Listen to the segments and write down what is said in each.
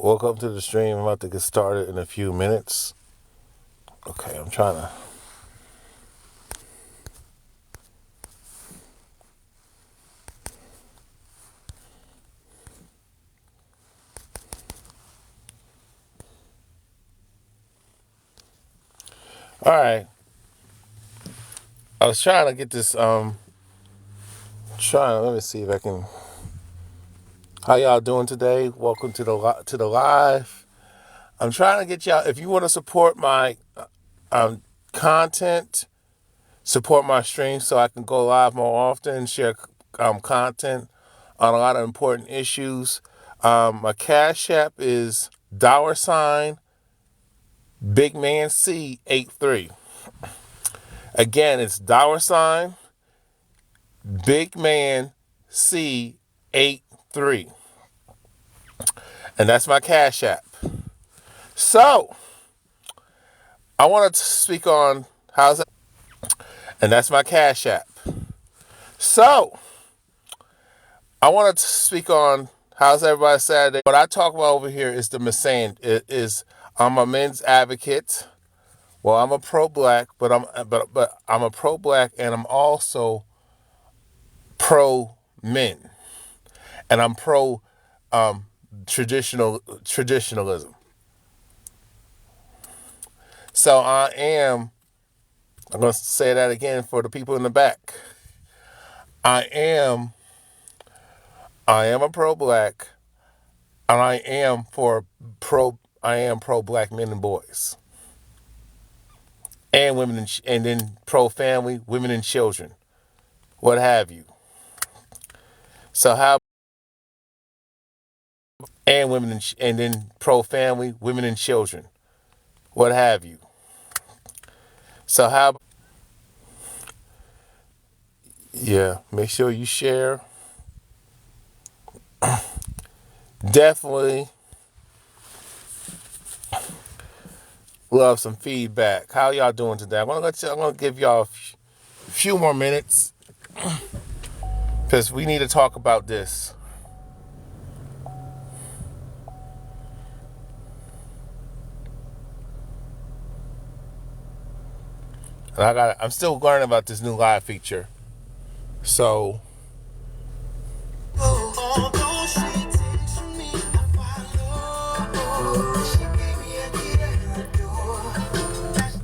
Welcome to the stream. I'm about to get started in a few minutes. Okay, I'm trying to. All right. I was trying to get this. Let me see if I can. How y'all doing today? Welcome to the live. I'm trying to get y'all. If you want to support my content, support my stream so I can go live more often, share content on a lot of important issues. My Cash App is $ Big Man C 83. Again, it's $ Big Man C 83. And that's my Cash App. So, I wanted to speak on how's that? And that's my Cash App. So, I wanted to speak on how's everybody Saturday. What I talk about over here is the Misandry. I'm a men's advocate. Well, I'm a pro-black, but I'm a pro-black, and I'm also pro-men, and I'm pro traditionalism. So I'm going to say that again for the people in the back. I am a pro-black, and I am pro-black men and boys, and women, and then pro-family, women and children, what have you. So how and women and then pro-family, women and children, what have you. So how? Yeah, make sure you share. Definitely love some feedback. How y'all doing today? I'm gonna give y'all a few more minutes because we need to talk about this. And I'm still learning about this new live feature. So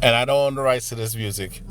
and I don't own the rights to this music.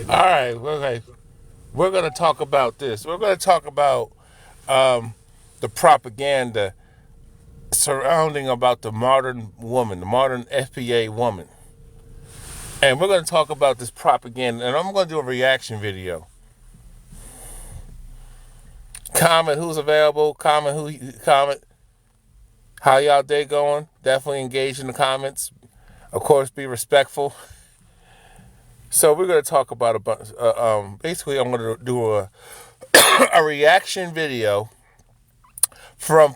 All right, okay. We're going to talk about this. We're going to talk about the propaganda surrounding about the modern woman, the modern FBA woman. And we're going to talk about this propaganda, and I'm going to do a reaction video. Comment who's available, comment. How y'all day going? Definitely engage in the comments. Of course, be respectful. So we're going to talk about a bunch. Basically, I'm going to do a reaction video from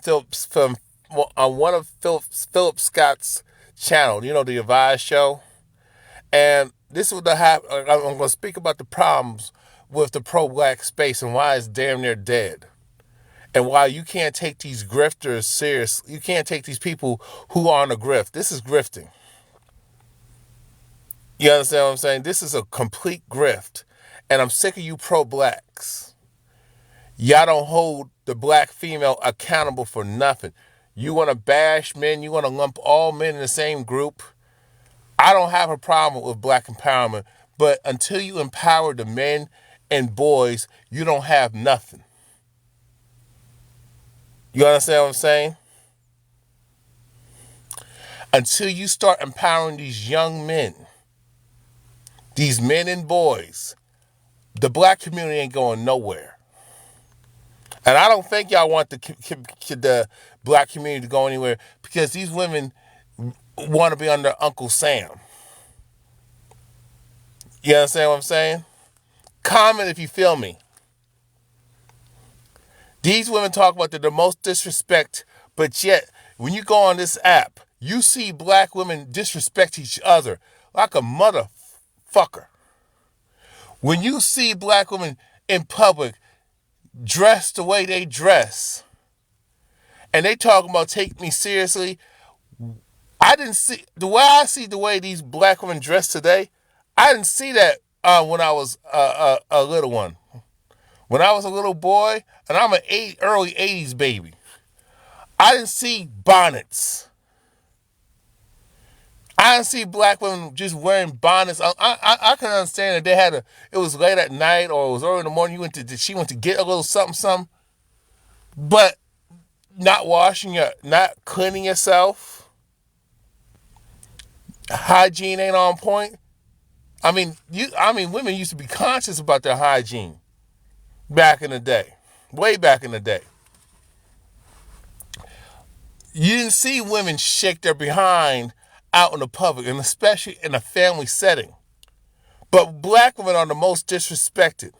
on one of Philip Scott's channel. You know, the Advice Show. And this is what I'm going to speak about the problems with the pro-black space and why it's damn near dead. And why you can't take these grifters serious. You can't take these people who are on a grift. This is grifting. You understand what I'm saying? This is a complete grift. And I'm sick of you pro-blacks. Y'all don't hold the black female accountable for nothing. You want to bash men. You want to lump all men in the same group. I don't have a problem with black empowerment. But until you empower the men and boys, you don't have nothing. You understand what I'm saying? Until you start empowering these young men, these men and boys, the black community ain't going nowhere. And I don't think y'all want the black community to go anywhere because these women want to be under Uncle Sam. You understand what I'm saying? Comment if you feel me. These women talk about the most disrespect, but yet when you go on this app, you see black women disrespect each other like a motherfucker. When you see black women in public dressed the way they dress, and they talking about take me seriously, I didn't see the way I see the way these black women dress today. I didn't see that when I was a little one. When I was a little boy, and I'm an early 80s baby, I didn't see bonnets. I didn't see black women just wearing bonnets. I can understand that they had it was late at night or it was early in the morning. She went to get a little something, but not not cleaning yourself. Hygiene ain't on point. I mean, women used to be conscious about their hygiene back in the day, way back in the day. You didn't see women shake their behind out in the public, and especially in a family setting. But black women are the most disrespected.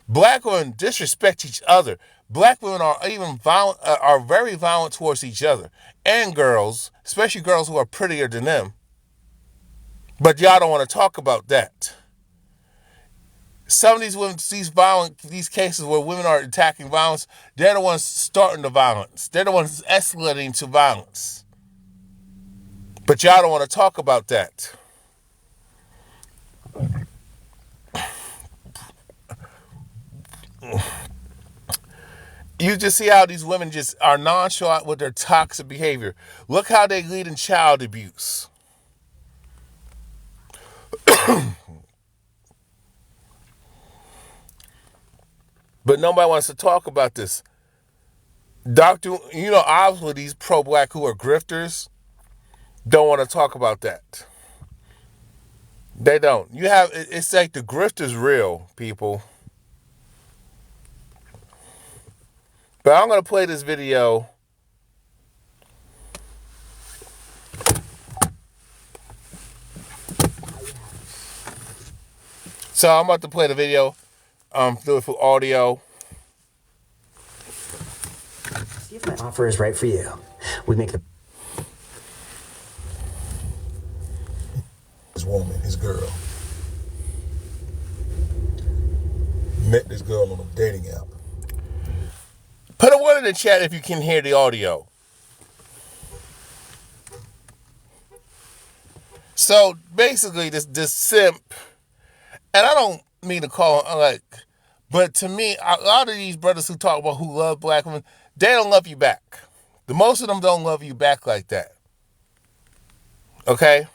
Black women disrespect each other. Black women are even violent, are very violent towards each other, and girls, especially girls who are prettier than them. But y'all don't want to talk about that. Some of these women, these cases where women are attacking violence, they're the ones starting the violence. They're the ones escalating to violence. But y'all don't want to talk about that. You just see how these women just are nonchalant with their toxic behavior. Look how they lead in child abuse. But nobody wants to talk about this. Obviously these pro-black who are grifters don't want to talk about that. They don't. It's like the grift is real, people. But I'm going to play this video. So I'm about to play the video. Do it for audio. See if my offer is right for you. We make the His woman, his girl. Met this girl on a dating app. Put a one in the chat if you can hear the audio. So basically, this simp, and I don't mean to call him but to me, a lot of these brothers who talk about who love black women, they don't love you back. The most of them don't love you back like that. Okay?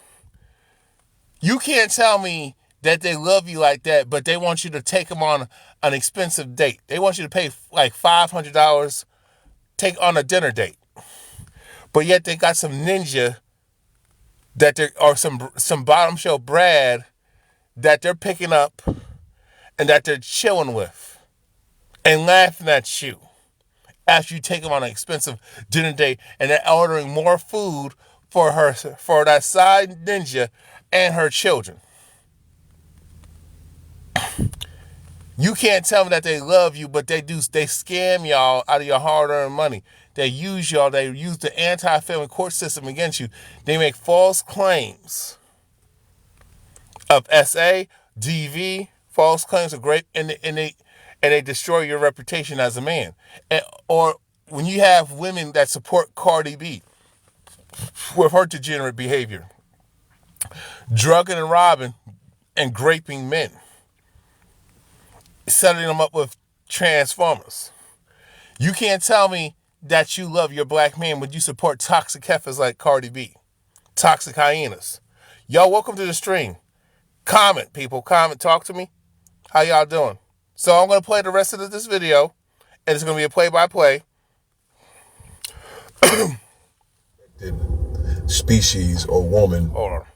You can't tell me that they love you like that, but they want you to take them on an expensive date. They want you to pay like $500, take on a dinner date. But yet they got some ninja or some bottom shelf Brad that they're picking up and that they're chilling with and laughing at you after you take them on an expensive dinner date and they're ordering more food for that side ninja and her children. You can't tell me that they love you, but they scam y'all out of your hard-earned money. They use y'all. They use the anti-family court system against you. They make false claims of SA, DV, false claims of rape, and they destroy your reputation as a man. Or when you have women that support Cardi B with her degenerate behavior, drugging and robbing and raping men, setting them up with transformers. You can't tell me that you love your black man when you support toxic heifers like Cardi B, toxic hyenas. Y'all, welcome to the stream. Comment, people. Comment. Talk to me. How y'all doing? So I'm going to play the rest of this video, and it's going to be a play-by-play. Species or woman. Hold on.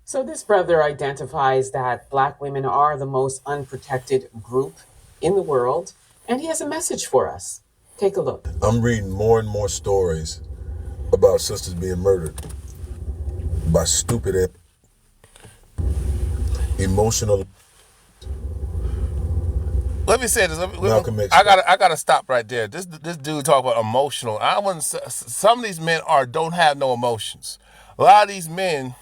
So this brother identifies that black women are the most unprotected group in the world, and he has a message for us. Take a look. I'm reading more and more stories about sisters being murdered by stupid, emotional. Let me say this. I gotta stop right there. This dude talk about emotional. I wouldn't. Some of these men don't have no emotions. A lot of these men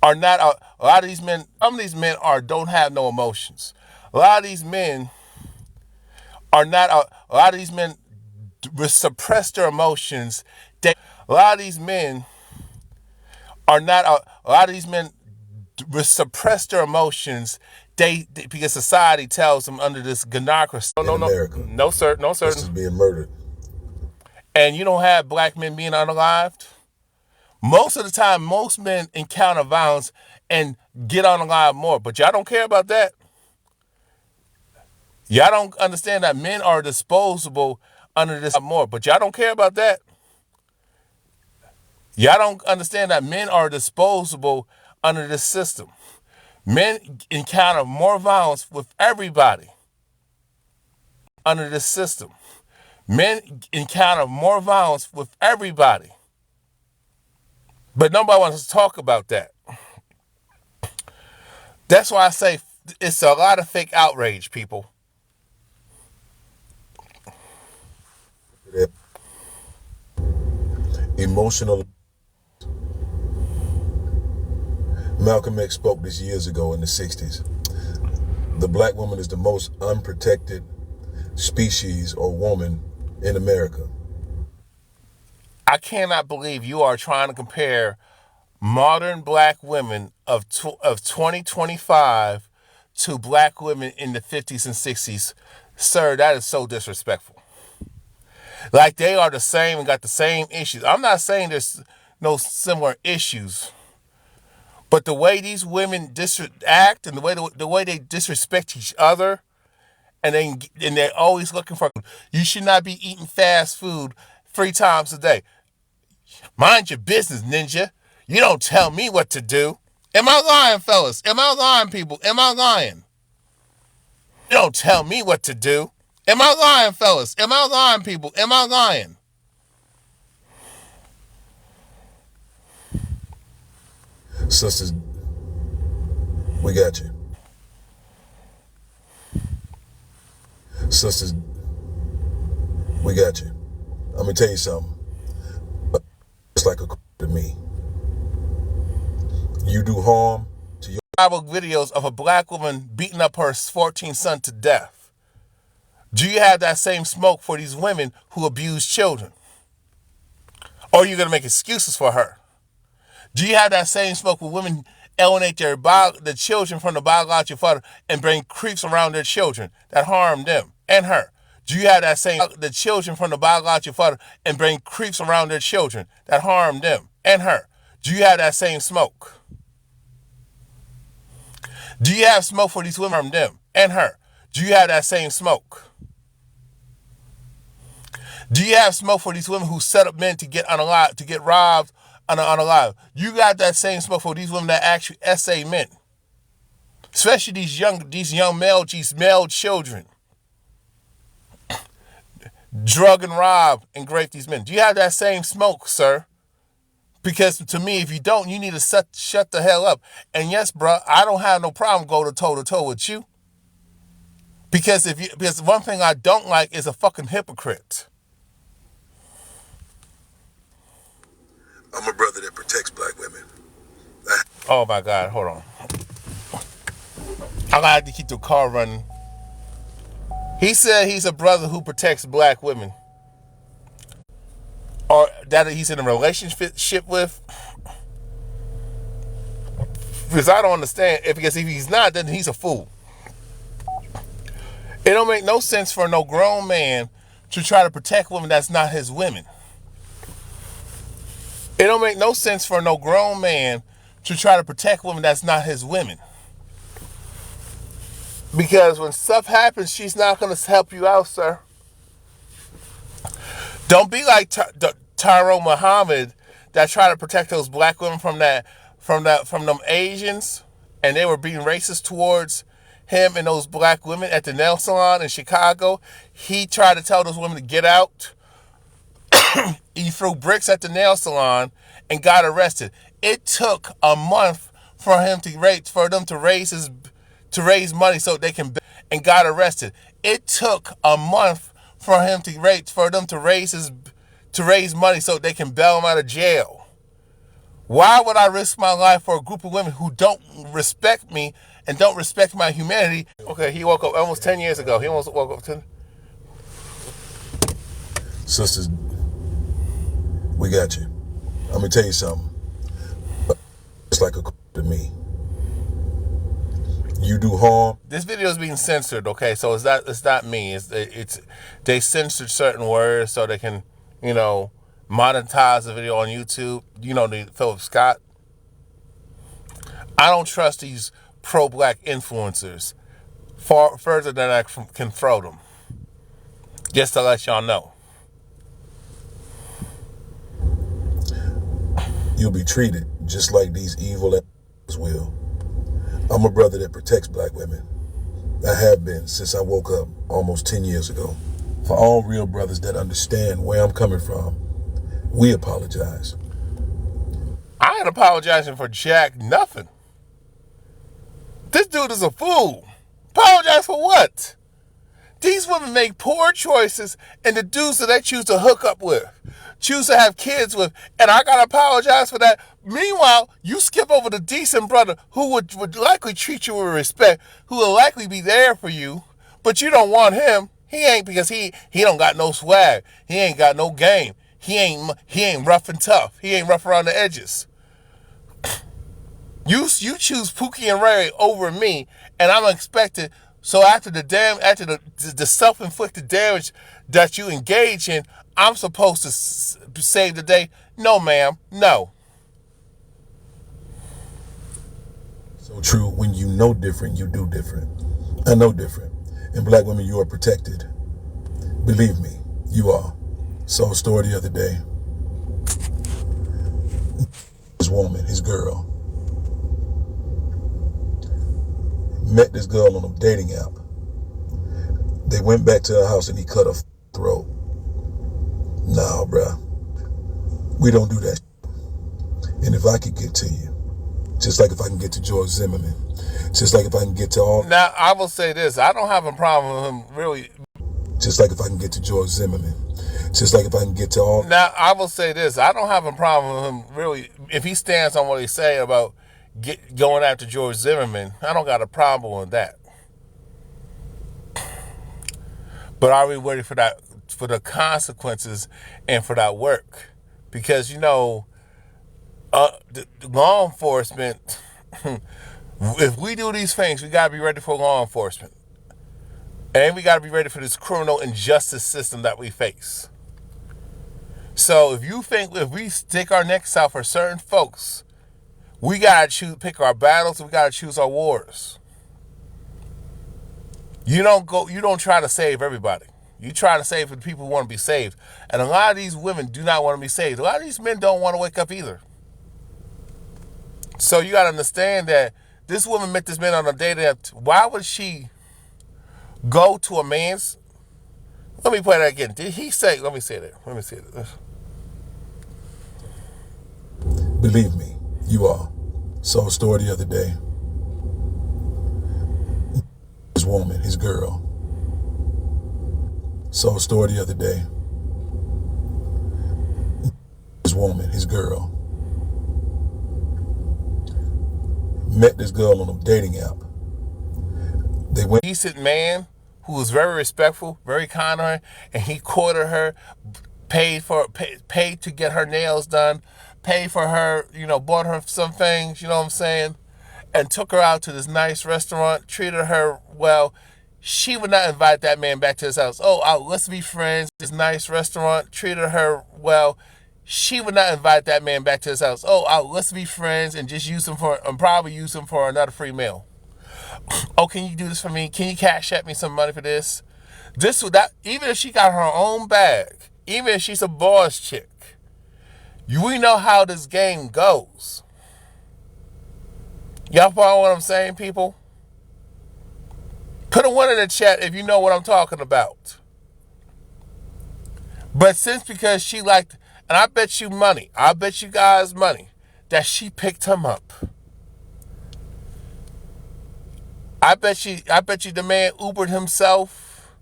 are not. A lot of these men. Some of these men don't have no emotions. A lot of these men are not. A lot of these men suppress their emotions. A lot of these men are not. A lot of these men suppress their emotions. Because society tells them under this gynocracy. No, sir. Sisters being murdered. And you don't have black men being unalived. Most of the time, most men encounter violence and get unalived more. But y'all don't care about that. Y'all don't understand that men are disposable under this more. But y'all don't care about that. Y'all don't understand that men are disposable under this system. Men encounter more violence with everybody under this system. Men encounter more violence with everybody. But nobody wants to talk about that. That's why I say it's a lot of fake outrage, people. Emotional. Malcolm X spoke this years ago in the 60s. The black woman is the most unprotected species or woman in America. I cannot believe you are trying to compare modern black women of 2025 to black women in the 50s and 60s. Sir, that is so disrespectful. Like they are the same and got the same issues. I'm not saying there's no similar issues. But the way these women act and the way they disrespect each other, and they're always looking for. You should not be eating fast food 3 times a day. Mind your business, ninja. You don't tell me what to do. Am I lying, fellas? Am I lying, people? Am I lying? You don't tell me what to do. Am I lying, fellas? Am I lying, people? Am I lying? Sisters, we got you. Sisters, we got you. I'm gonna tell you something. It's like a to me. You do harm to your videos of a black woman beating up her 14 son to death. Do you have that same smoke for these women who abuse children? Or are you going to make excuses for her? Do you have that same smoke with women alienate the children from the biological father and bring creeps around their children that harm them and her? Do you have that same the children from the biological father and bring creeps around their children that harm them and her? Do you have that same smoke? Do you have smoke for these women harm them and her? Do you have that same smoke? Do you have smoke for these women who set up men to get unalive, to get robbed unalive? You got that same smoke for these women that actually essay men, especially these young male children, drug and rob and rape these men. Do you have that same smoke, sir? Because to me, if you don't, you need to shut the hell up. And yes, bro, I don't have no problem going toe to toe with you. Because one thing I don't like is a fucking hypocrite. I'm a brother that protects black women. Oh my God, hold on. I'm gonna have to keep the car running. He said he's a brother who protects black women. Or that he's in a relationship with. Because I don't understand. Because if he's not, then he's a fool. It don't make no sense for no grown man to try to protect women that's not his women. It don't make no sense for no grown man to try to protect women that's not his women. Because when stuff happens, she's not going to help you out, sir. Don't be like Tyrone Muhammad that tried to protect those black women from them Asians, and they were being racist towards him and those black women at the nail salon in Chicago. He tried to tell those women to get out. He threw bricks at the nail salon and got arrested. It took a month for them to raise money so they can, and got arrested. It took a month for them to raise money so they can bail him out of jail. Why would I risk my life for a group of women who don't respect me and don't respect my humanity? Okay, he woke up almost 10 years ago. He almost woke up 10. Sisters, we got you. I'm gonna tell you something. It's like a to me. You do harm. This video is being censored, okay? So it's not me. It's they censored certain words so they can, monetize the video on YouTube. The Philip Scott. I don't trust these pro-black influencers far further than I can throw them. Just to let y'all know. You'll be treated just like these evil will. I'm a brother that protects black women. I have been since I woke up almost 10 years ago. For all real brothers that understand where I'm coming from, we apologize. I ain't apologizing for jack nothing. This dude is a fool. Apologize for what? These women make poor choices, and the dudes that they choose to hook up with, choose to have kids with, and I gotta apologize for that. Meanwhile, you skip over the decent brother who would likely treat you with respect, who will likely be there for you, but you don't want him. He ain't, because he don't got no swag. He ain't got no game. He ain't rough and tough. He ain't rough around the edges. You choose Pookie and Ray over me, and I'm expected. So after the self-inflicted damage that you engage in, I'm supposed to save the day? No, ma'am. No. So true. When you know different, you do different. I know different. And black women, you are protected. Believe me, you are. Saw a story the other day. His woman, his girl, met this girl on a dating app. They went back to her house and he cut her throat. Nah, bruh. We don't do that. And if I could get to you, just like if I can get to George Zimmerman, just like if I can get to all... Now, I will say this. I don't have a problem with him really... Just like if I can get to George Zimmerman, just like if I can get to all... Now, I will say this. I don't have a problem with him really... If he stands on what he say about going after George Zimmerman, I don't got a problem with that. But are we ready for that, for the consequences and for that work? Because, the law enforcement, if we do these things, we got to be ready for law enforcement. And we got to be ready for this criminal injustice system that we face. So if we stick our necks out for certain folks, we got to pick our battles, we got to choose our wars. You don't try to save everybody. You try to save for the people who want to be saved. And a lot of these women do not want to be saved. A lot of these men don't want to wake up either. So you got to understand that this woman met this man on a date. Why would she go to a man's? Let me play that again. Did he say? Let me say that. Let me say this. Believe me, you are. Saw a story the other day. His woman, his girl. Saw a story the other day. His woman, his girl. Met this girl on a dating app. They went. Decent man who was very respectful, very kind to her, and he courted her, paid to get her nails done, paid for her, bought her some things, you know what I'm saying, and took her out to this nice restaurant, treated her well. She would not invite that man back to his house. Oh, let's be friends. This nice restaurant, treated her well. She would not invite that man back to his house. Oh, let's be friends and just probably use him for another free meal. Oh, can you do this for me? Can you cash at me some money for this? Even if she got her own bag, even if she's a boss chick, we know how this game goes. Y'all follow what I'm saying, people? Put a 1 in the chat if you know what I'm talking about. But because she liked, and I bet you guys money, that she picked him up. I bet you the man Ubered himself,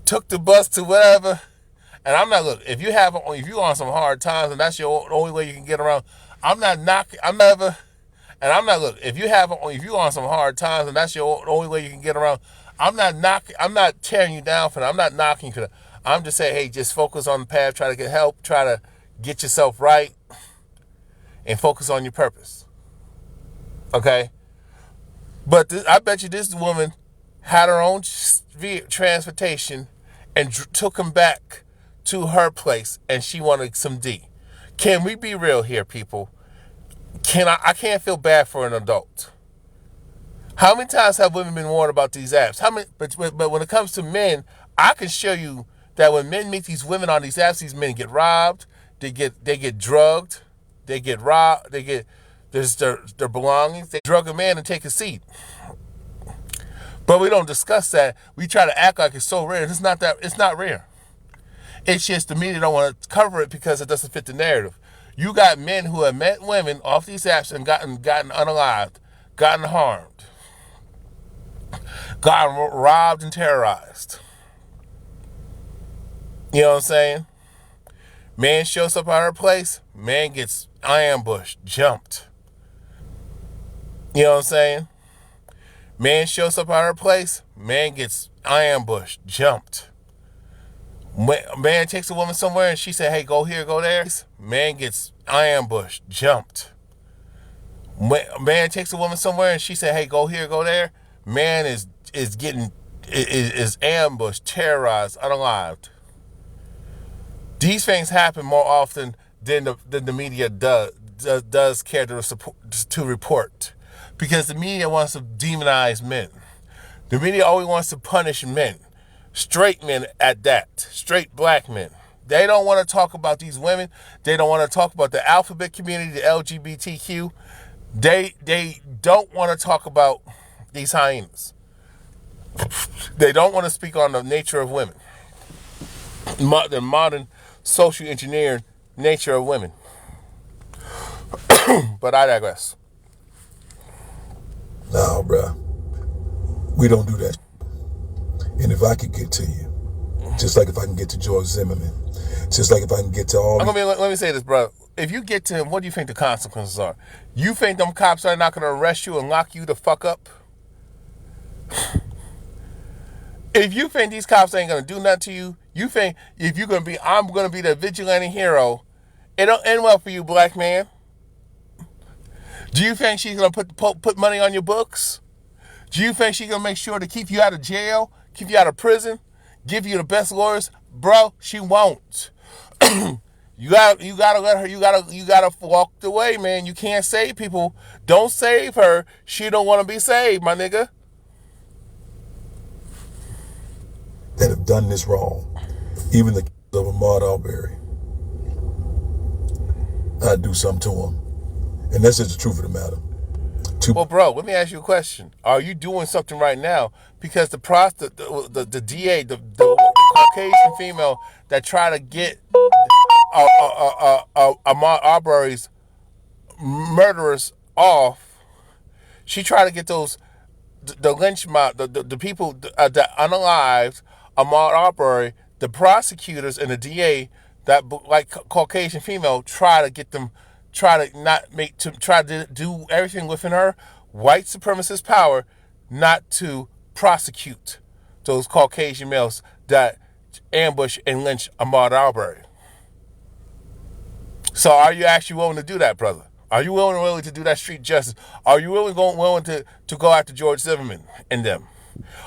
took the bus to whatever. And I'm not, look, if you're on some hard times and that's your only way you can get around, I'm not knocking, if you're on some hard times and that's your only way you can get around, I'm not tearing you down for that. I'm not knocking you for that. I'm just saying, hey, just focus on the path, try to get help, try to get yourself right, and focus on your purpose. Okay? But I bet you this woman had her own transportation and took him back to her place, and she wanted some D. Can we be real here, people? I can't feel bad for an adult. How many times have women been warned about these apps? But when it comes to men, I can show you that when men meet these women on these apps, these men get robbed, they get drugged, they get robbed, there's their belongings, they drug a man and take his seat. But we don't discuss that. We try to act like it's so rare. It's not rare. It's just the media don't want to cover it because it doesn't fit the narrative. You got men who have met women off these apps and gotten unalived, gotten harmed, gotten robbed and terrorized. You know what I'm saying? Man shows up at her place, man gets ambushed, jumped. You know what I'm saying? Man shows up at her place, man gets ambushed, jumped. Man takes a woman somewhere and she said, hey, go here, go there. Man gets ambushed, jumped. Man takes a woman somewhere and she said, hey, go here, go there. Man is ambushed, terrorized, unalived. These things happen more often than the media does care to report, because the media wants to demonize men. The media always wants to punish men, straight men at that, straight black men. They don't want to talk about these women. They don't want to talk about the alphabet community, the LGBTQ. They don't want to talk about these hyenas. They don't want to speak on the nature of women, the modern social engineered nature of women. But I digress. No, bruh. We don't do that. And if I could get to you, just like if I can get to George Zimmerman, just like if I can get to all... Let me say this, bro. If you get to him, what do you think the consequences are? You think them cops are not going to arrest you and lock you the fuck up? If you think these cops ain't going to do nothing to you, you think if I'm going to be the vigilante hero, it don't end well for you, black man. Do you think she's going to put money on your books? Do you think she's going to make sure to keep you out of jail, keep you out of prison, give you the best lawyers? Bro, she won't. You gotta let her, you gotta walk the way, man. You can't save people. Don't save her. She don't want to be saved, my nigga. that have done this wrong, even the of Ahmaud Arbery, I'd do something to them. And that's just the truth of the matter. Well, bro, let me ask you a question. Are you doing something right now? Because the DA, the Caucasian female that tried to get Ahmaud Arbery's murderers off, she tried to get the lynch mob, the people that unalived Ahmaud Arbery, the prosecutors and the DA, that like Caucasian female, try to do everything within her white supremacist power not to prosecute those Caucasian males that ambush and lynch Ahmaud Arbery. So are you actually willing to do that, brother? Are you willing to do that street justice? Are you willing to go after George Zimmerman and them?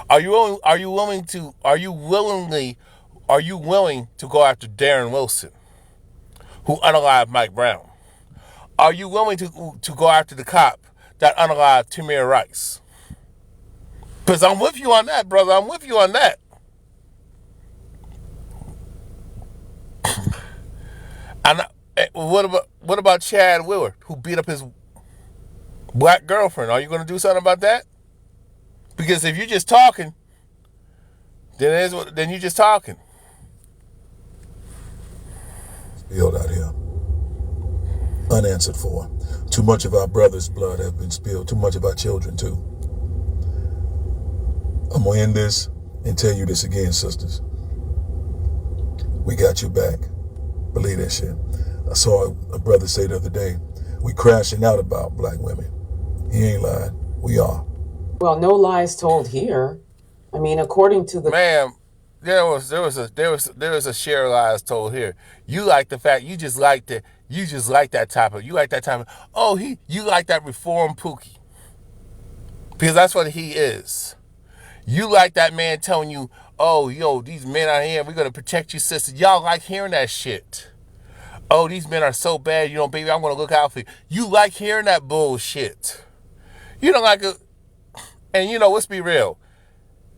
Are you willing to go after Darren Wilson, who unalived Mike Brown? Are you willing to go after the cop that unalived Tamir Rice? Because I'm with you on that, brother. I'm with you on that. And what about Chad Willard, who beat up his black girlfriend? Are you going to do something about that? Because if you're just talking, then you're just talking. Spilled out here, unanswered for. Too much of our brothers' blood have been spilled. Too much of our children too. I'm gonna end this and tell you this again, sisters. We got your back. Believe that shit. I saw a brother say the other day, we crashing out about black women. He ain't lying. We are. Well, no lies told here. I mean, according to the Ma'am, there was a share of lies told here. You like the fact you just like that type of you like that reform Pookie. Because that's what he is. You like that man telling you, oh, yo, these men out here, we're going to protect you, sister. Y'all like hearing that shit. Oh, these men are so bad, baby, I'm going to look out for you. You like hearing that bullshit. You don't like it. And, let's be real.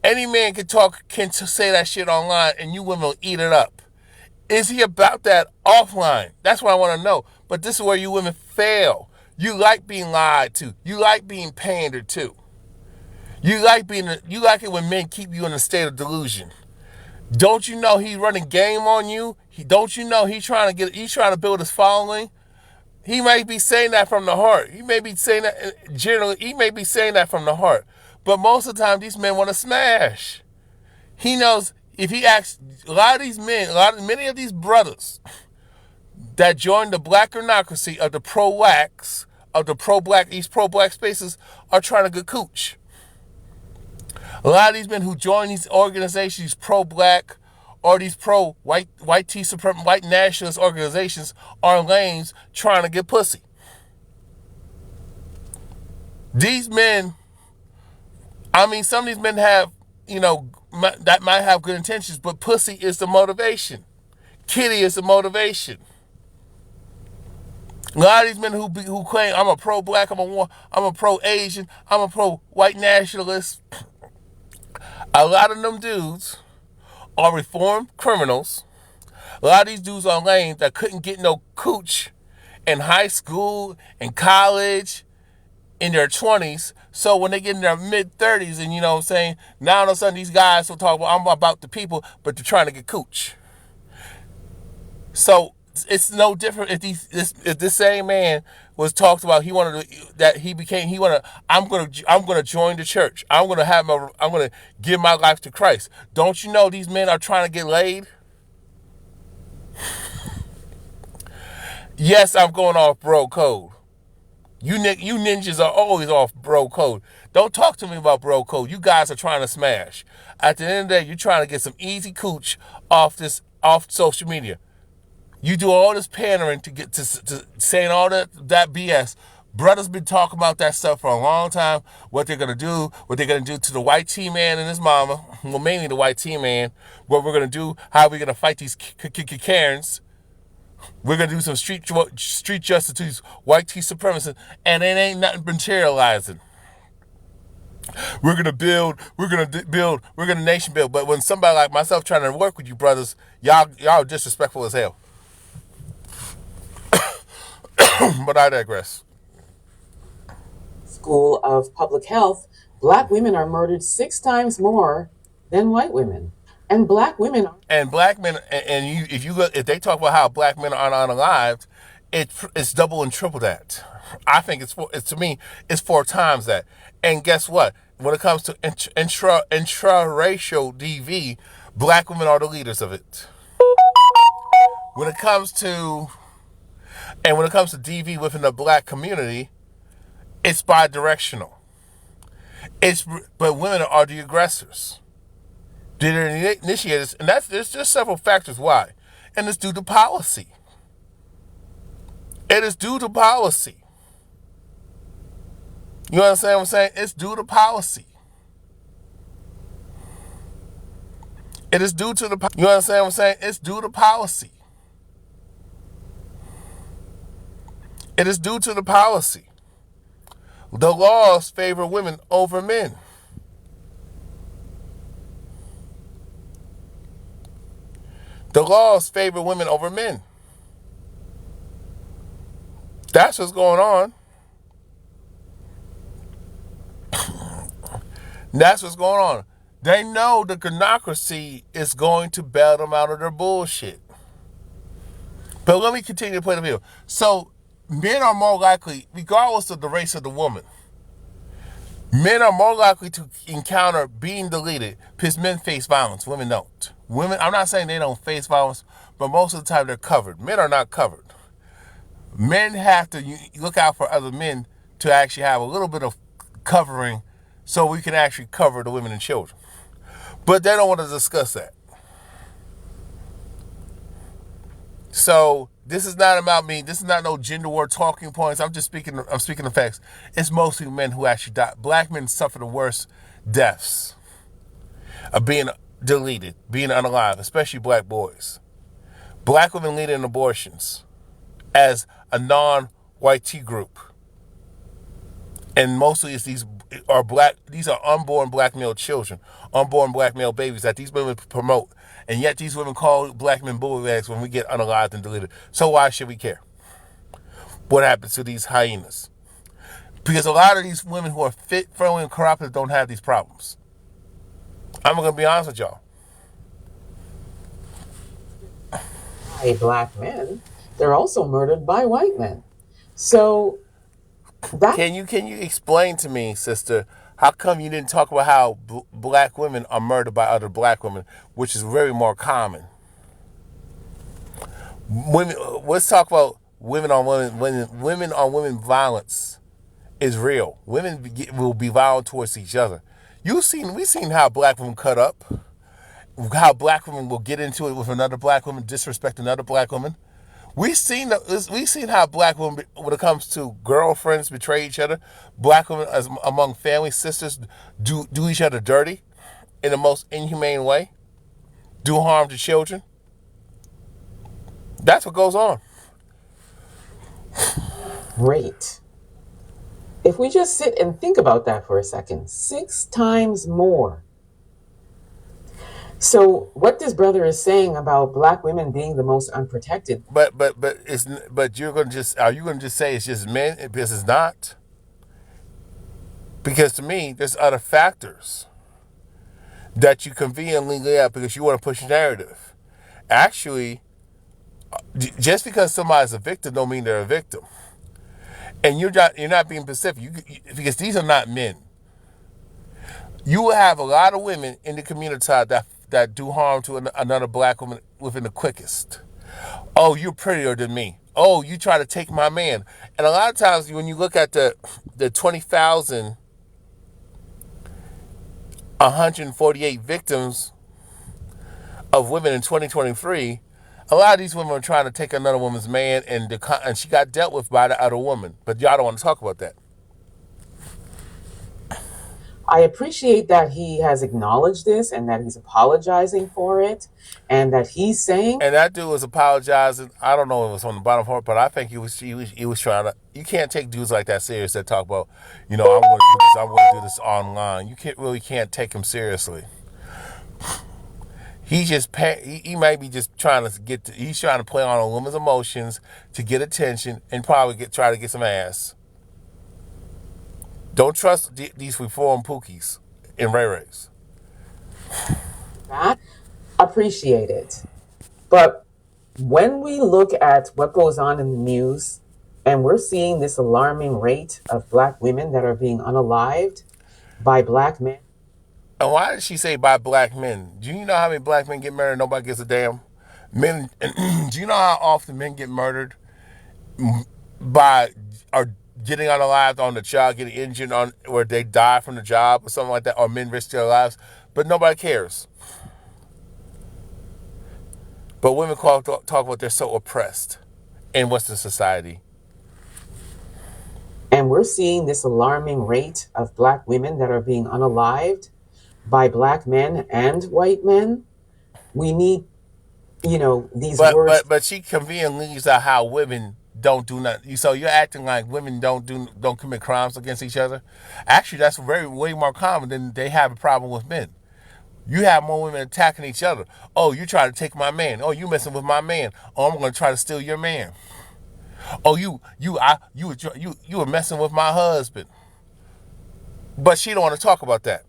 Any man can say that shit online and you women will eat it up. Is he about that offline? That's what I want to know. But this is where you women fail. You like being lied to. You like being pandered to. You like it when men keep you in a state of delusion. Don't you know he's running game on you? Don't you know he's trying to build his following? He might be saying that from the heart. He may be saying that generally. He may be saying that from the heart. But most of the time, these men want to smash. He knows if he asks a lot of these men, many of these brothers that join the black bureaucracy of the pro-blacks, these pro-black spaces are trying to get cooch. A lot of these men who join these organizations, these pro-black or these pro-white white nationalist organizations, are lames trying to get pussy. These men, some of these men have, that might have good intentions, but pussy is the motivation. Kitty is the motivation. A lot of these men who claim I'm a pro-black, I'm a pro-Asian, I'm a pro-white nationalist. A lot of them dudes are reformed criminals. A lot of these dudes are lame that couldn't get no cooch in high school, in college, in their 20s. So when they get in their mid-30s and, now all of a sudden these guys will talk about, I'm about the people, but they're trying to get cooch. So it's no different if this same man was talked about. I'm gonna join the church. I'm gonna give my life to Christ. Don't you know these men are trying to get laid? Yes, I'm going off bro code. You ninjas are always off bro code. Don't talk to me about bro code. You guys are trying to smash. At the end of the day, you're trying to get some easy cooch off social media. You do all this pandering to get to saying all that BS. Brothers been talking about that stuff for a long time. What they're gonna do to the white T-man and his mama. Well, mainly the white T-man. What we're gonna do? How we're gonna fight these Karens? We're gonna do some street justice to these white T supremacists, and it ain't nothing materializing. we're gonna nation build. But when somebody like myself trying to work with you brothers, y'all disrespectful as hell. But I digress. School of Public Health, black women are murdered 6 times more than white women. And black women And black men, if they talk about how black men are unalived, it's double and triple that. I think to me it's 4 times that. And guess what? When it comes to intra-racial DV, black women are the leaders of it. When it comes to DV within the black community, it's bi-directional. But women are the aggressors. They're the initiators, and there's just several factors why. And it's due to policy. It is due to policy. You understand what I'm saying? It's due to policy. It is due to the. You understand what I'm saying? It's due to policy. It is due to the policy. The laws favor women over men. The laws favor women over men. That's what's going on. That's what's going on. They know the gnocracy is going to bail them out of their bullshit. But let me continue to point of view. So, men are more likely, regardless of the race of the woman, men are more likely to encounter being deleted because men face violence. Women don't. Women, I'm not saying they don't face violence, but most of the time they're covered. Men are not covered. Men have to look out for other men to actually have a little bit of covering so we can actually cover the women and children. But they don't want to discuss that. So this is not about me. This is not no gender war talking points. I'm speaking of facts. It's mostly men who actually die. Black men suffer the worst deaths of being deleted, being unalive, especially black boys. Black women lead in abortions as a non-white T group. And mostly these are unborn black male children, unborn black male babies that these women promote. And yet these women call black men bullbags when we get unalived and deleted. So why should we care? What happens to these hyenas? Because a lot of these women who are fit, friendly, and cooperative don't have these problems. I'm going to be honest with y'all. by black men, they're also murdered by white men. So that Can you explain to me, sister, how come you didn't talk about how black women are murdered by other black women, which is very more common? Women. Let's talk about women on women. When women on women violence is real, women will be violent towards each other. We've seen how black women cut up, how black women will get into it with another black woman, disrespect another black woman. We've seen how black women, when it comes to girlfriends, betray each other. Black women, as among family sisters, do each other dirty in the most inhumane way. Do harm to children. That's what goes on. rate. If we just sit and think about that for a second, 6 times more. So what this brother is saying about black women being the most unprotected, But are you gonna just say it's just men because it's not? Because to me, there's other factors that you conveniently lay out because you want to push a narrative. Actually, just because somebody's a victim don't mean they're a victim. And you're not being specific because these are not men. You will have a lot of women in the community that do harm to another black woman within the quickest. Oh, you're prettier than me. Oh, you try to take my man. And a lot of times when you look at the 20,148 victims of women in 2023, a lot of these women are trying to take another woman's man, and she got dealt with by the other woman. But y'all don't want to talk about that. I appreciate that he has acknowledged this and that he's apologizing for it and that he's saying, And that dude was apologizing. I don't know if it was on the bottom part, but I think he was trying to. You can't take dudes like that serious that talk about, I'm going to do this. I'm going to do this online. You can't take him seriously. He might be just trying to he's trying to play on a woman's emotions to get attention and probably try to get some ass. Don't trust these reform pookies and Ray Rays. that appreciate it. But when we look at what goes on in the news and we're seeing this alarming rate of black women that are being unalived by black men. And why did she say by black men? Do you know how many black men get murdered? Nobody gives a damn. Men, do you know how often men get murdered by or getting unalived on the job, getting injured on where they die from the job or something like that, or men risk their lives, but nobody cares. But women talk about they're so oppressed in Western society. And we're seeing this alarming rate of black women that are being unalived by black men and white men. We need, these But words. but but she conveniently leaves out how women don't do nothing. So you're acting like women don't commit crimes against each other. Actually, that's way more common than they have a problem with men. You have more women attacking each other. Oh, you try to take my man. Oh, you messing with my man. Oh, I'm going to try to steal your man. Oh, you were messing with my husband. But she don't want to talk about that.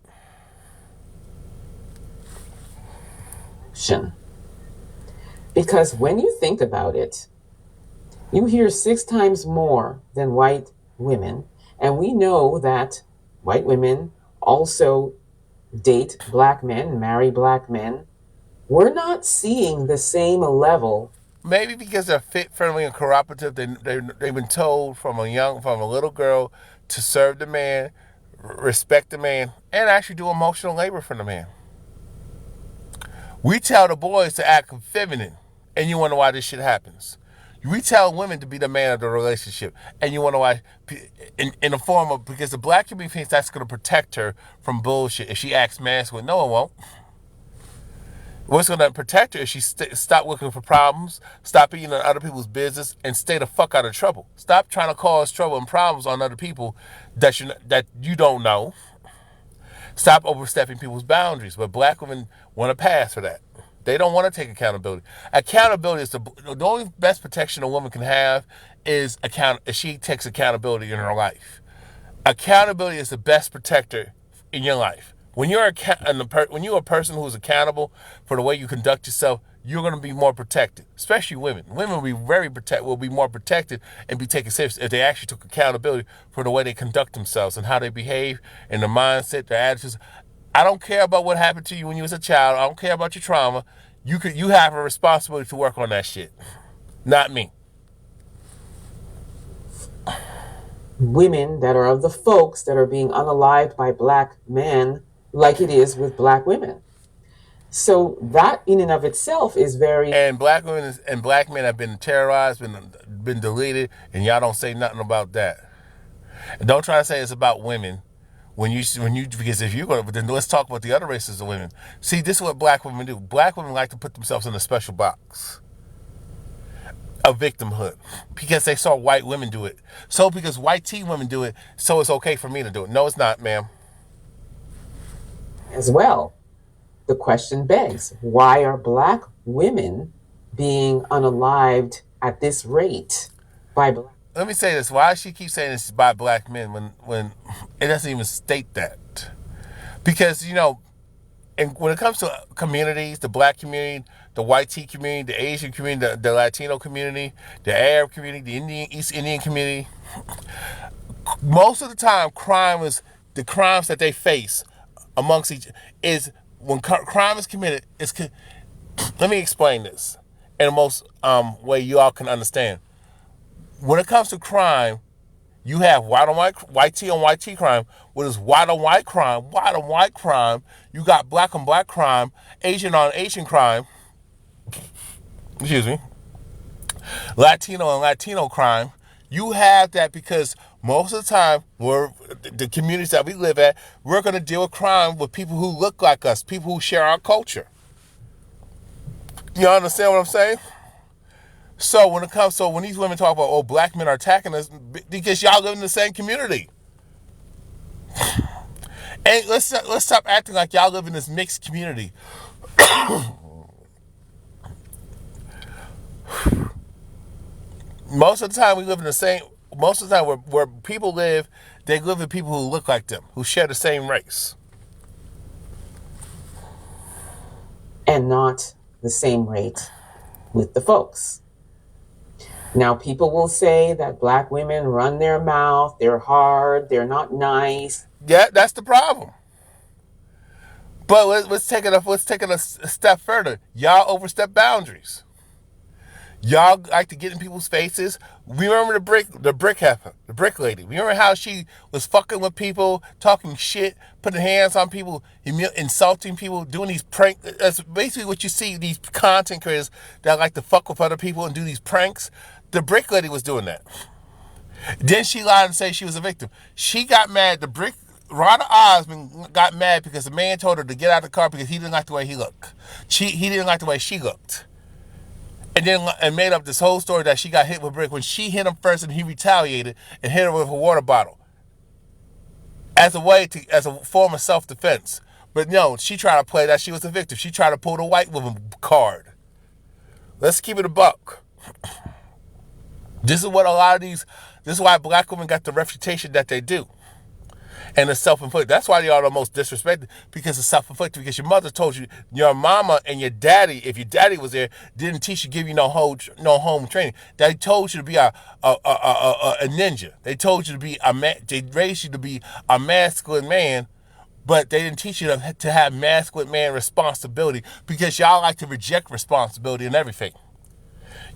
Because when you think about it, you hear 6 times more than white women. And we know that white women also date black men, marry black men. We're not seeing the same level. Maybe because they're fit, friendly, and cooperative. They've been told from a little girl to serve the man, respect the man, and actually do emotional labor for the man. We tell the boys to act feminine, and you wonder why this shit happens. We tell women to be the man of the relationship, and you wonder why, in the form of, because the black community thinks that's going to protect her from bullshit. If she acts masculine, no, it won't. What's going to protect her is she stop looking for problems, stop eating on other people's business, and stay the fuck out of trouble. Stop trying to cause trouble and problems on other people that you don't know. Stop overstepping people's boundaries. But black women want to pass for that. They don't want to take accountability. Accountability is the only best protection a woman can have is if she takes accountability in her life. Accountability is the best protector in your life. When you're a person who's accountable for the way you conduct yourself, you're going to be more protected. Especially women. Women will be more protected and be taken serious if they actually took accountability for the way they conduct themselves and how they behave and their mindset, their attitudes. I don't care about what happened to you when you was a child. I don't care about your trauma. You have a responsibility to work on that shit. Not me. Women that are of the folks that are being unalived by black men, like it is with black women. So that in and of itself is very. And black women and black men have been terrorized, been deleted, and y'all don't say nothing about that. And don't try to say it's about women because if you're going to, then let's talk about the other races of women. See, this is what black women do. Black women like to put themselves in a special box of victimhood because they saw white women do it. So because white teen women do it, so it's okay for me to do it. No, it's not, ma'am. As well, the question begs, why are black women being unalived at this rate by black? Let me say this. Why she keeps saying this is by black men when it doesn't even state that? Because, and when it comes to communities, the black community, the white tea community, the Asian community, the Latino community, the Arab community, the East Indian community, most of the time the crimes that they face amongst is when crime is committed. Let me explain this in the most way you all can understand. When it comes to crime, you have white tea on white tea crime. What is white on white crime? White on white crime. You got black on black crime, Asian on Asian crime. Excuse me. Latino on Latino crime. You have that because Most of the time, the communities that we live at, we're going to deal with crime with people who look like us, people who share our culture. You understand what I'm saying? So when these women talk about, oh, black men are attacking us, because y'all live in the same community. And let's stop acting like y'all live in this mixed community. Most of the time we live in the same. Most of the time where people live, they live with people who look like them, who share the same race. And not the same rate with the folks. Now, people will say that black women run their mouth, they're hard, they're not nice. Yeah, that's the problem. But let's take it a step further. Y'all overstep boundaries. Y'all like to get in people's faces. Remember the brick lady. Remember how she was fucking with people, talking shit, putting hands on people, insulting people, doing these pranks. That's basically what you see, these content creators that like to fuck with other people and do these pranks. The brick lady was doing that. Then she lied and said she was a victim. She got mad. Rhonda Osmond got mad because the man told her to get out of the car because he didn't like the way he looked. He didn't like the way she looked. And made up this whole story that she got hit with a brick when she hit him first and he retaliated and hit her with a water bottle as a form of self-defense. But no, she tried to play that she was a victim. She tried to pull the white woman card. Let's keep it a buck. This is why black women got the reputation that they do. And it's self-inflicted. That's why they are the most disrespected, because it's self-inflicted. Because your mother told you, your mama and your daddy, if your daddy was there, didn't teach you, give you no home training. They told you to be a ninja. They told you to be a man. They raised you to be a masculine man, but they didn't teach you to have masculine man responsibility, because y'all like to reject responsibility in everything.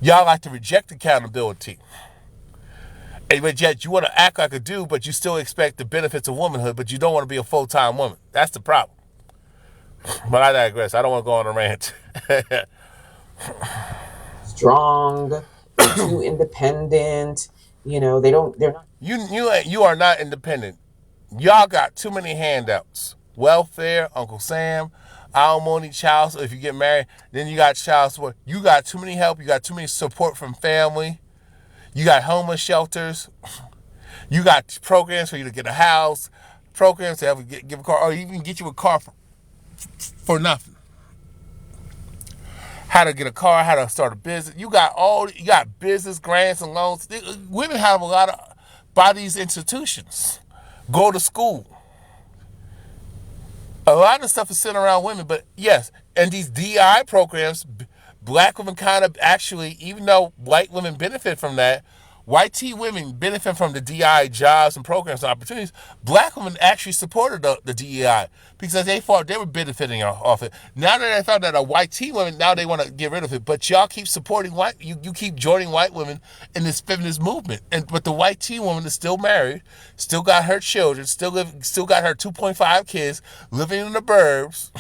Y'all like to reject accountability. But yet you want to act like a dude, but you still expect the benefits of womanhood, but you don't want to be a full-time woman. That's the problem. But I digress. I don't want to go on a rant. Strong, they're too independent. They're not. You are not independent. Y'all got too many handouts. Welfare, Uncle Sam, alimony, child support. If you get married, then you got child support. You got too many help. You got too many support from family. You got homeless shelters. You got programs for you to get a house, programs to give a car, or even get you a car for nothing. How to get a car, how to start a business. You got business grants and loans. Women have a lot of by these institutions. Go to school. A lot of stuff is sent around women, but yes, and these DI programs, black women kind of actually, even though white women benefit from that, white T women benefit from the DI jobs and programs and opportunities. Black women actually supported the DEI because they thought they were benefiting off it. Now that they found that a white T women, now they want to get rid of it. But y'all keep supporting you keep joining white women in this feminist movement. But the white T woman is still married, still got her children, still got her 2.5 kids, living in the burbs,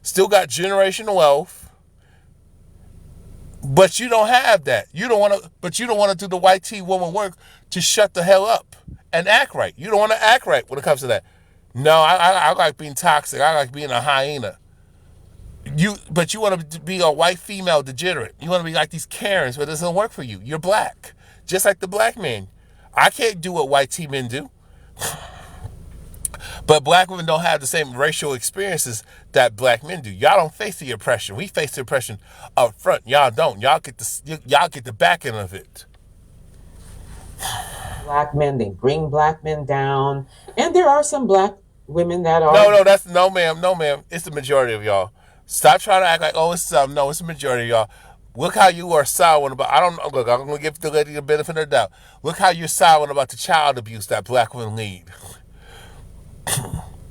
still got generational wealth. But you don't have that. You don't want to do the white T woman work to shut the hell up and act right. You don't want to act right when it comes to that. No, I like being toxic. I like being a hyena. But you want to be a white female degenerate. You want to be like these Karens, but it doesn't work for you. You're black, just like the black man. I can't do what white T men do. But black women don't have the same racial experiences that black men do. Y'all don't face the oppression. We face the oppression up front. Y'all don't. Y'all get the back end of it. Black men, they bring black men down, and there are some black women that are. No, ma'am. It's the majority of y'all. Stop trying to act like, oh, it's some. No, it's the majority of y'all. Look how you are silent about. Look, I'm gonna give the lady the benefit of the doubt. Look how you're silent about the child abuse that black women lead.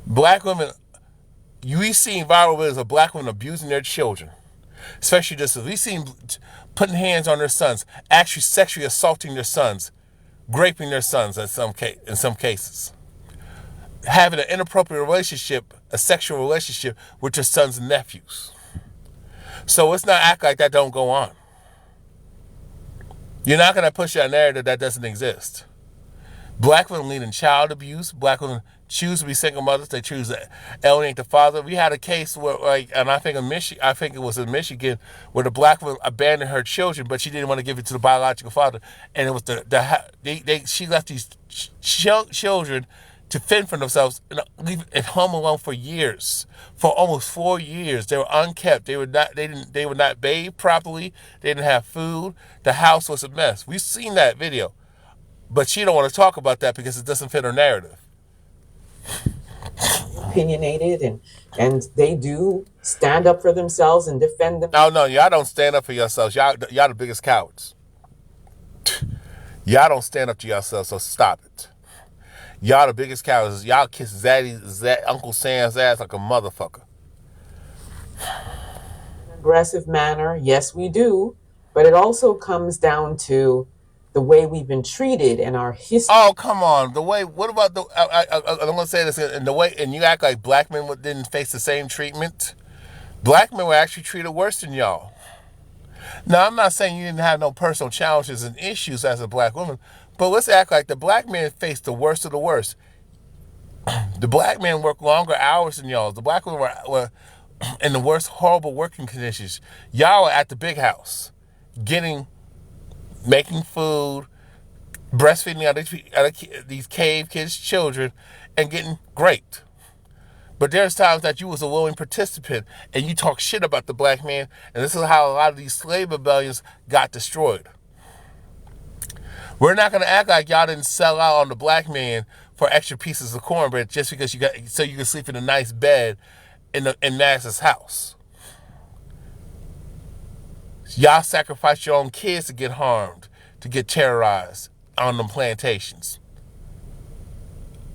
Black women, we've seen viral videos of black women abusing their children, especially this. We've seen putting hands on their sons, actually sexually assaulting their sons, raping their sons in some cases, having an inappropriate relationship, a sexual relationship with their sons and nephews. So let's not act like that don't go on. You're not going to push that narrative that doesn't exist. Black women lead in child abuse. Black women choose to be single mothers. They choose to alienate the father. We had a case where, like, and I think I think it was in Michigan, where the black woman abandoned her children, but she didn't want to give it to the biological father, and it was she left these children to fend for themselves and leave at home alone for years, for almost 4 years. They were unkept. They were not bathed properly. They didn't have food. The house was a mess. We've seen that video. But she don't want to talk about that because it doesn't fit her narrative. Opinionated, and they do stand up for themselves and defend them. No, y'all don't stand up for yourselves. Y'all the biggest cowards. Y'all don't stand up to yourselves, so stop it. Y'all the biggest cowards. Y'all kiss Uncle Sam's ass like a motherfucker. Aggressive manner, yes, we do, but it also comes down to the way we've been treated and our history. Oh, come on. What about I'm going to say this, and you act like black men didn't face the same treatment. Black men were actually treated worse than y'all. Now, I'm not saying you didn't have no personal challenges and issues as a black woman, but let's act like the black men faced the worst of the worst. The black men worked longer hours than y'all. The black women were in the worst horrible working conditions. Y'all are at the big house, making food, breastfeeding these cave kids' children, and getting raped. But there's times that you was a willing participant and you talk shit about the black man, and this is how a lot of these slave rebellions got destroyed. We're not going to act like y'all didn't sell out on the black man for extra pieces of cornbread just because you can sleep in a nice bed in Max's house. Y'all sacrificed your own kids to get harmed, to get terrorized on them plantations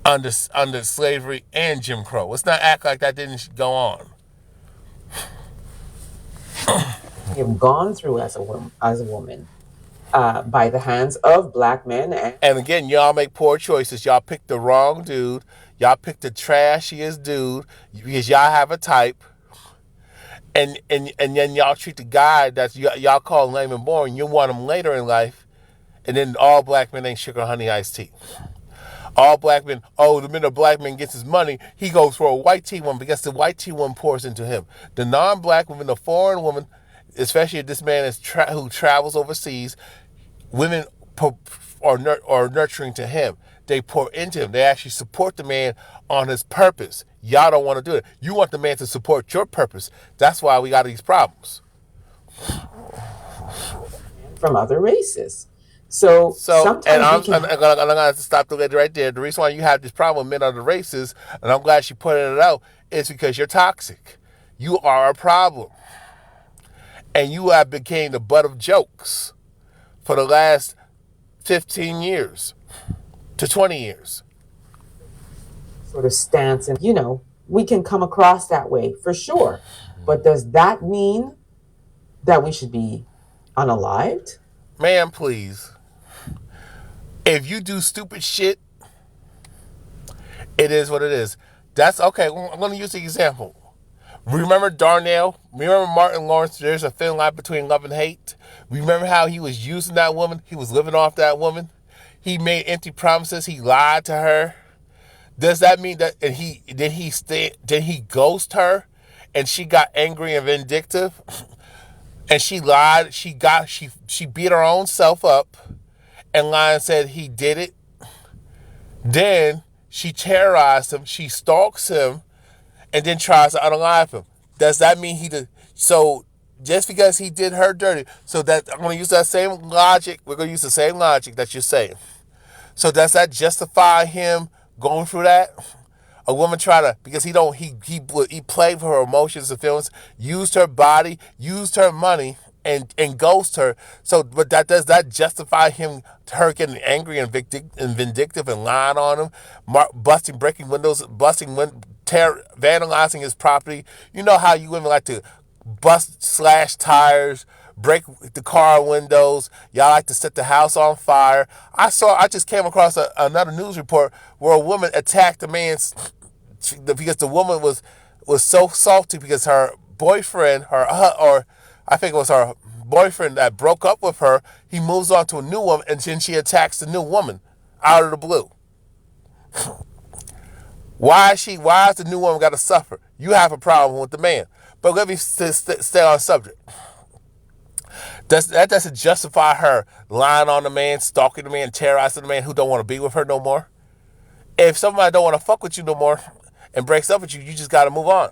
under slavery and Jim Crow. Let's not act like that didn't go on. Have gone through as a woman by the hands of black men. And again, y'all make poor choices. Y'all picked the wrong dude. Y'all picked the trashiest dude because y'all have a type. And then y'all treat the guy that y'all call lame and boring. You want him later in life. And then all black men ain't sugar honey iced tea. All black men, the minute a black man gets his money, he goes for a white tea woman because the white tea woman pours into him. The non-black woman, the foreign woman, especially if this man who travels overseas, women are nurturing to him. They pour into him. They actually support the man on his purpose. Y'all don't want to do it. You want the man to support your purpose. That's why we got these problems. From other races. So sometimes and I'm going to stop the lady right there. The reason why you have this problem with men of the races, and I'm glad she pointed it out, is because you're toxic. You are a problem. And you have became the butt of jokes for the last 15 years to 20 years. Sort of stance, and we can come across that way for sure. But does that mean that we should be unalived? Man, please. If you do stupid shit, it is what it is. That's okay. I'm going to use the example. Remember Darnell? Remember Martin Lawrence? There's a thin line between love and hate. Remember how he was using that woman? He was living off that woman. He made empty promises. He lied to her. Does that mean that? And he ghost her, and she got angry and vindictive, and she lied. She beat her own self up, and lied and said he did it. Then she terrorized him. She stalks him, and then tries to unalive him. Does that mean he did? So just because he did her dirty, so that I'm going to use that same logic. We're going to use the same logic that you're saying. So does that justify him going through that? A woman because he played for her emotions and feelings, used her body, used her money, and ghost her. So, but does that justify her getting angry and vindictive and lying on him, breaking windows, vandalizing his property? You know how you women like to slash tires, break the car windows. Y'all like to set the house on fire. I just came across another news report where a woman attacked a man's because the woman was so salty because her boyfriend, or I think it was her boyfriend that broke up with her, he moves on to a new woman, and then she attacks the new woman. out of the blue. Why is the new woman got to suffer? You have a problem with the man. But let me stay on subject. That doesn't justify her lying on the man, stalking the man, terrorizing the man who don't want to be with her no more. If somebody don't want to fuck with you no more and breaks up with you, you just got to move on.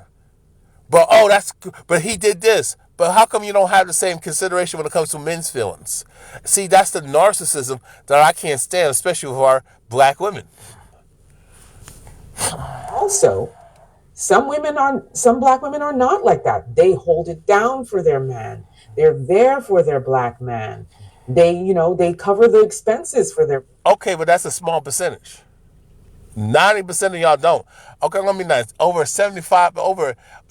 But he did this. But how come you don't have the same consideration when it comes to men's feelings? See, that's the narcissism that I can't stand, especially with our black women. Also, some black women are not like that. They hold it down for their man. They're there for their black man. They cover the expenses for their. Okay, but that's a small percentage. 90% of y'all don't. Okay, let me be nice. Over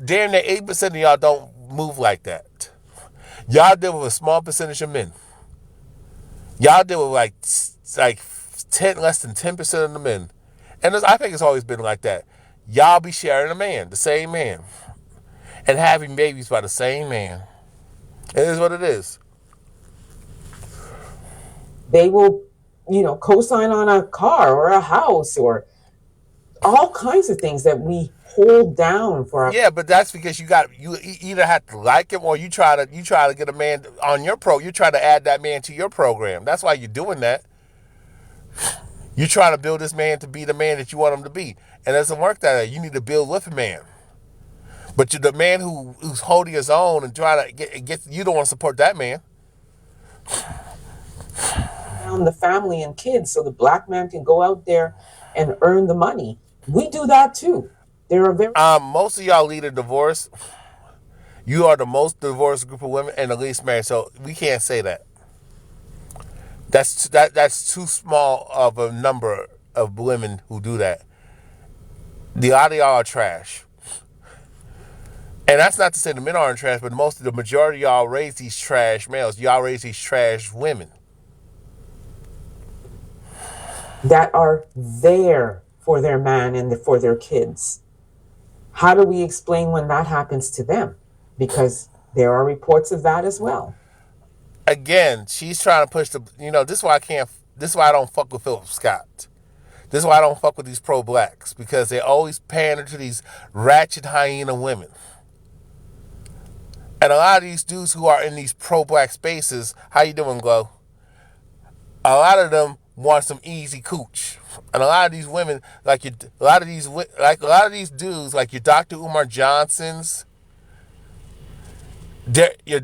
damn near 8% of y'all don't move like that. Y'all deal with a small percentage of men. Y'all deal with like 10, less than 10% of the men. And I think it's always been like that. Y'all be sharing a man, the same man, and having babies by the same man. It is what it is. They will, co-sign on a car or a house or all kinds of things that we hold down for our. Yeah, but that's because you either have to like him or you try to get a man on your you try to add that man to your program. That's why you're doing that. You're trying to build this man to be the man that you want him to be. And it doesn't work that way. You need to build with a man. But you're the man who's holding his own and trying to get you don't want to support that man. Down the family and kids so the black man can go out there and earn the money. We do that too. There are most of y'all lead a divorce. You are the most divorced group of women and the least married. So we can't say that. That's too small of a number of women who do that. The lot of y'all are trash. And that's not to say the men aren't trash, but the majority of y'all raise these trash males. Y'all raise these trash women. That are there for their man and for their kids. How do we explain when that happens to them? Because there are reports of that as well. Again, she's trying to push this is why I don't fuck with Philip Scott. This is why I don't fuck with these pro-blacks, because they always pander to these ratchet hyena women. And a lot of these dudes who are in these pro-black spaces, how you doing, Glow? A lot of them want some easy cooch. And a lot of these women, a lot of these dudes, like your Dr. Umar Johnsons, you're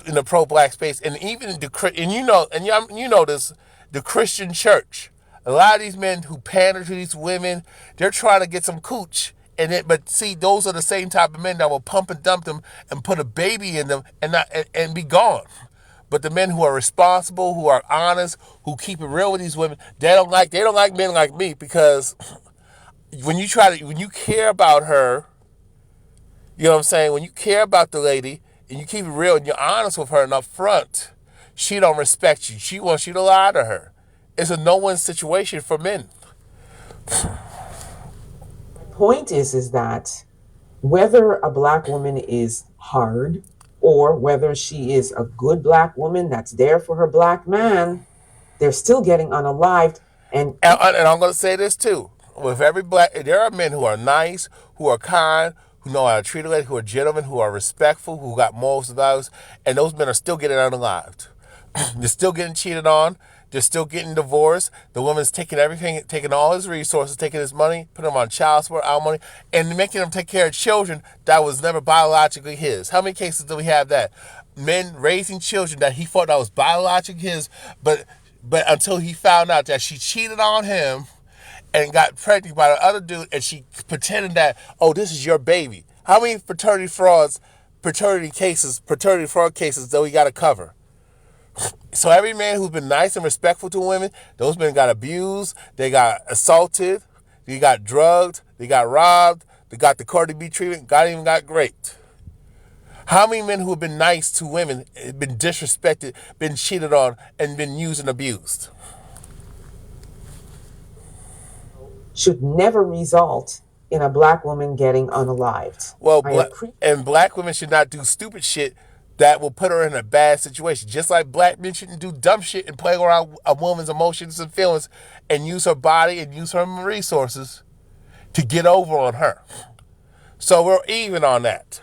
in the pro-black space, and even you know this, the Christian church. A lot of these men who pander to these women, they're trying to get some cooch. But see, those are the same type of men that will pump and dump them and put a baby in them and be gone. But the men who are responsible, who are honest, who keep it real with these women, they don't like men like me, because when you care about her, you know what I'm saying? When you care about the lady and you keep it real and you're honest with her and up front, she don't respect you. She wants you to lie to her. It's a no-win situation for men. Point is that whether a black woman is hard or whether she is a good black woman that's there for her black man, they're still getting unalived. And I'm going to say this too. With there are men who are nice, who are kind, who know how to treat a lady, who are gentlemen, who are respectful, who got morals and values, and those men are still getting unalived. They're still getting cheated on. They're still getting divorced. The woman's taking everything, taking all his resources, taking his money, putting him on child support, alimony, and making him take care of children that was never biologically his. How many cases do we have that? Men raising children that he thought that was biologically his, but until he found out that she cheated on him and got pregnant by the other dude, and she pretended that, oh, this is your baby. How many paternity fraud cases do we got to cover? So every man who's been nice and respectful to women, those men got abused, they got assaulted, they got drugged, they got robbed, they got the Cardi B treatment, even got raped. How many men who have been nice to women, been disrespected, been cheated on, and been used and abused? Should never result in a black woman getting unalived. Well, and black women should not do stupid shit that will put her in a bad situation. Just like black men shouldn't do dumb shit and play around a woman's emotions and feelings and use her body and use her resources to get over on her. So we're even on that.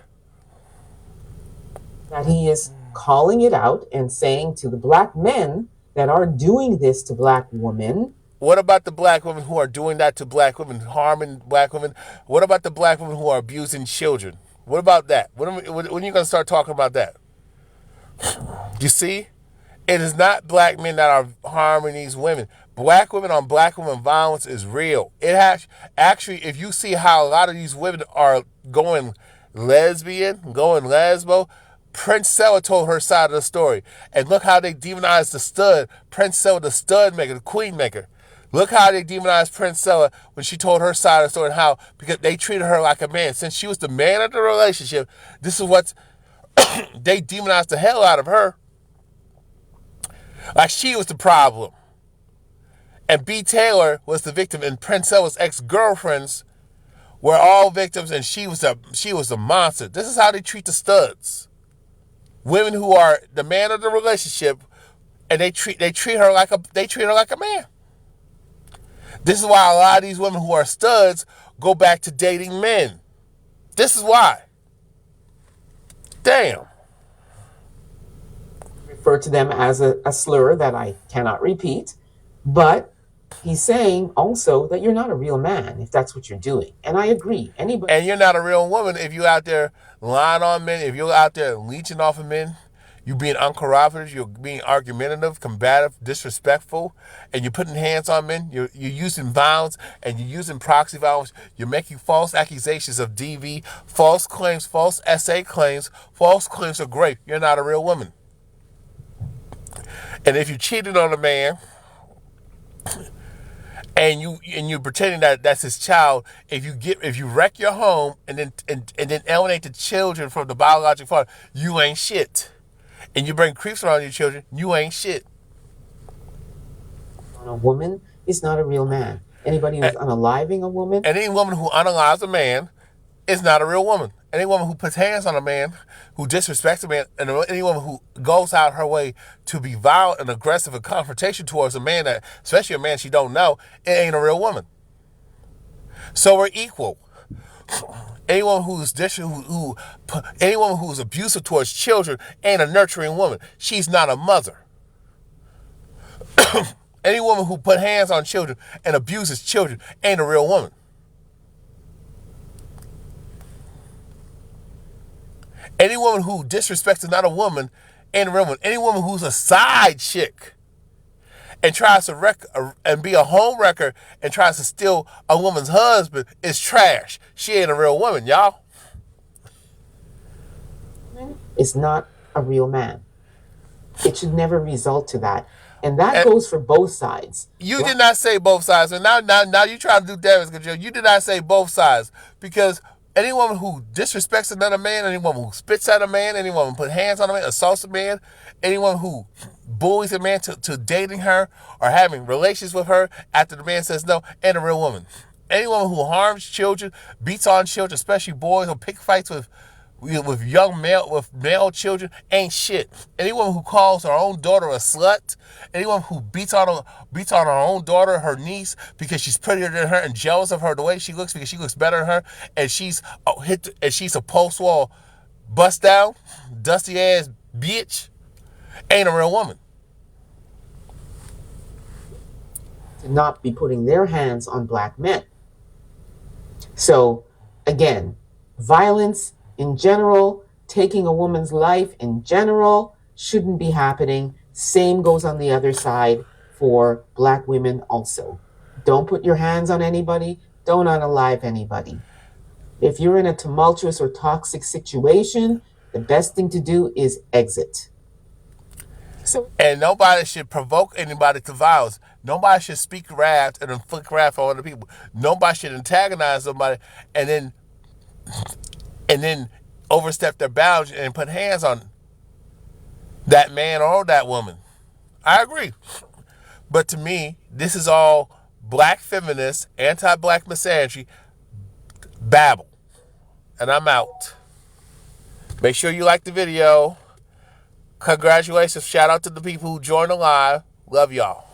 That he is calling it out and saying to the black men that are doing this to black women. What about the black women who are doing that to black women, harming black women? What about the black women who are abusing children? What about that? When are you going to start talking about that? You see? It is not black men that are harming these women. Black women on black women violence is real. It has actually, if you see how a lot of these women are going lesbian, going lesbo, Prince Sella told her side of the story. And look how they demonized the stud, Prince Sella, the stud maker, the queen maker. Look how they demonized Prince Sella when she told her side of the story and how, because they treated her like a man. Since she was the man of the relationship, this is what they demonized the hell out of her. Like she was the problem. And B. Taylor was the victim, and Prince Sella's ex-girlfriends were all victims, and she was a monster. This is how they treat the studs. Women who are the man of the relationship, and they treat her like a man. This is why a lot of these women who are studs go back to dating men. This is why. Damn. Refer to them as a slur that I cannot repeat, but he's saying also that you're not a real man if that's what you're doing. And I agree. Anybody. And you're not a real woman if you're out there lying on men, if you're out there leeching off of men, you're being uncooperative, you're being argumentative, combative, disrespectful, and you're putting hands on men, you're using violence, and you're using proxy violence, you're making false accusations of DV, false claims, false SA claims, false claims of rape. You're not a real woman. And if you cheated on a man, and you're pretending that that's his child, if you wreck your home and then alienate the children from the biological father, you ain't shit. And you bring creeps around your children, you ain't shit. A woman is not a real man. Anybody who's unaliving a woman. And any woman who unalives a man is not a real woman. Any woman who puts hands on a man, who disrespects a man, and any woman who goes out her way to be violent and aggressive and confrontation towards a man, that, especially a man she don't know, it ain't a real woman. So we're equal. Any woman any woman who's abusive towards children ain't a nurturing woman. She's not a mother. Any woman who put hands on children and abuses children ain't a real woman. Any woman who disrespects another woman ain't a real woman. Any woman who's a side chick and tries to wreck and be a home wrecker and tries to steal a woman's husband is trash. She ain't a real woman, y'all. Is not a real man. It should never result to that. And that goes for both sides. You did not say both sides. And now you trying to do damage control. You did not say both sides. Because any woman who disrespects another man, any woman who spits at a man, any woman who put hands on a man, assaults a man, anyone who bullies a man to dating her or having relations with her after the man says no, ain't a real woman. Any woman who harms children, beats on children, especially boys, or pick fights with male children, ain't shit. Any woman who calls her own daughter a slut, anyone who beats on her own daughter, her niece, because she's prettier than her and jealous of her the way she looks because she looks better than her, and she's a post-wall bust down, dusty ass bitch, ain't a real woman. To not be putting their hands on black men. So, again, violence in general, taking a woman's life in general, shouldn't be happening. Same goes on the other side for black women also. Don't put your hands on anybody. Don't unalive anybody. If you're in a tumultuous or toxic situation, the best thing to do is exit. And nobody should provoke anybody to violence. Nobody should speak wrath and inflict wrath on other people. Nobody should antagonize somebody and then overstep their boundaries and put hands on that man or that woman. I agree. But to me, this is all black feminist, anti-black misandry babble. And I'm out. Make sure you like the video. Congratulations. Shout out to the people who joined the live. Love y'all.